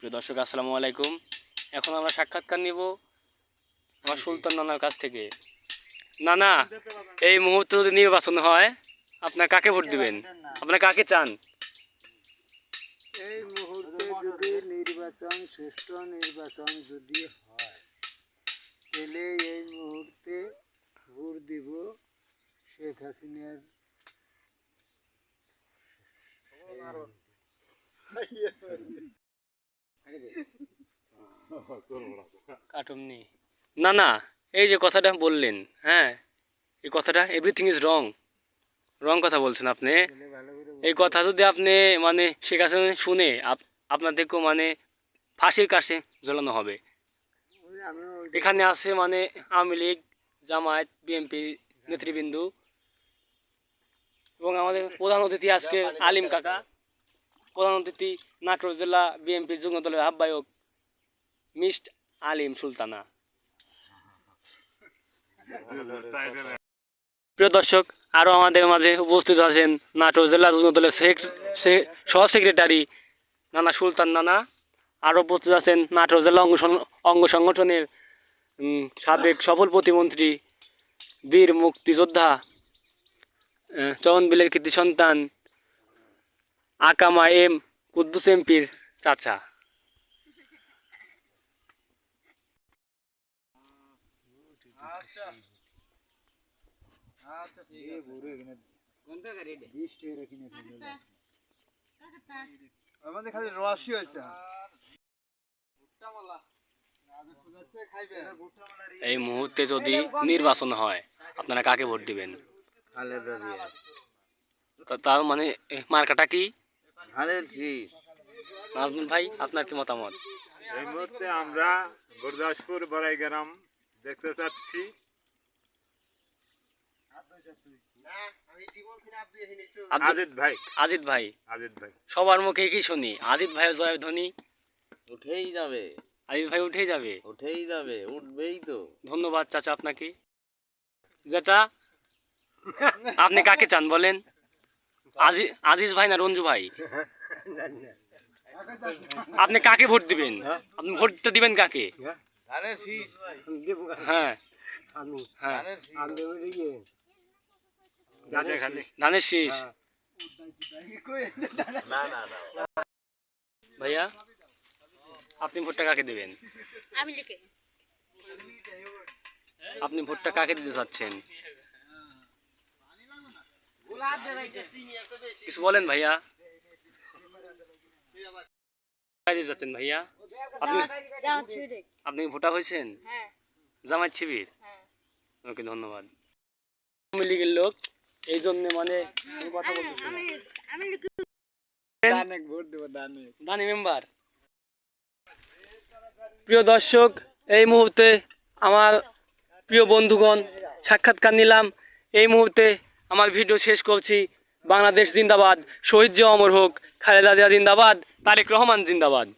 প্রিয় দর্শক আসসালামু আলাইকুম। এখন আমরা সাক্ষাৎকার নিব আমার সুলতান নানার কাছ থেকে। নানা, এই মুহূর্তে যদি নির্বাচন হয় আপনার কাকে ভোট দিবেন? আপনার কাকে চান? এই মুহূর্তে যদি নির্বাচন সুষ্ঠু নির্বাচন যদি হয় তাহলে এই মুহূর্তে ভোট দিব শেখ হাসিনার কাটুমনি। নানা, এই যে কথাটা বললেন, হ্যাঁ, এই কথাটা এভরিথিং ইজ রং রং কথা বলছেন আপনি। এই কথা যদি আপনি মানে শেখ হাসিনা শুনে আপনাদেরকেও মানে ফাঁসির কাছে ঝোলানো হবে। এখানে আছে মানে আওয়ামী লীগ, জামায়াত, বিএনপি নেতৃবৃন্দ এবং আমাদের প্রধান অতিথি আজকে আলিম কাকা, প্রধান অতিথি নাটোর জেলা বিএনপি যুগ্ম দলের আহ্বায়ক মিস্ট আলিম সুলতানা। প্রিয় দর্শক, আরও আমাদের মাঝে উপস্থিত আছেন নাটোর জেলা যুগ্ম দলের সহ সেক্রেটারি নানা সুলতান নানা। আরও উপস্থিত আছেন নাটোর জেলা অঙ্গ সংগঠনের সাবেক সফল প্রতিমন্ত্রী, বীর মুক্তিযোদ্ধা, চরণবিলের কৃতি সন্তান আকামা এম কুদ্দুস এমপির চাচা। এই মুহূর্তে যদি নির্বাচন হয় আপনারা কাকে ভোট দিবেন? তার মানে মার্কাটা কি? নাজমুল ভাই, আপনার কি মতামত? এই মুহূর্তে আমরা গুরদাসপুর বড়াই গ্রাম দেখতে চাচ্ছি। আজিত ভাই সবার মুখে কি শুনি? আজিত ভাই জয়ধ্বনি উঠেই যাবে, আজিত ভাই উঠেই যাবে, উঠবেই তো। ধন্যবাদ চাচা আপনাকে। যেটা আপনি কাকে চান বলেন? আজিজ ভাই না রঞ্জু ভাই? আপনি কাকে ভোট দিবেন? আপনি ভোটটা দিবেন কাকে? হ্যাঁ হ্যাঁ, ধানের শীষ। ভাইয়া, আপনি ভোটটা কাকে দিবেন? আপনি ভোটটা কাকে দিতে চাচ্ছেন? কিছু বলেন ভাইয়া। যাচ্ছেন ভাইয়া, আপনি ভোটা হয়েছেন? জামায়াত শিবির? ওকে, ধন্যবাদ। আওয়ামী লীগের লোক, এই জন্য মানে কথা বলতেছি। দানি মেম্বার। প্রিয় দর্শক, এই মুহূর্তে আমার প্রিয় বন্ধুগণ সাক্ষাৎকার নিলাম। এই মুহূর্তে আমার ভিডিও শেষ করছি। বাংলাদেশ জিন্দাবাদ, শহীদ জিয়া অমর হোক, খালেদা জিয়া জিন্দাবাদ, তারেক রহমান জিন্দাবাদ।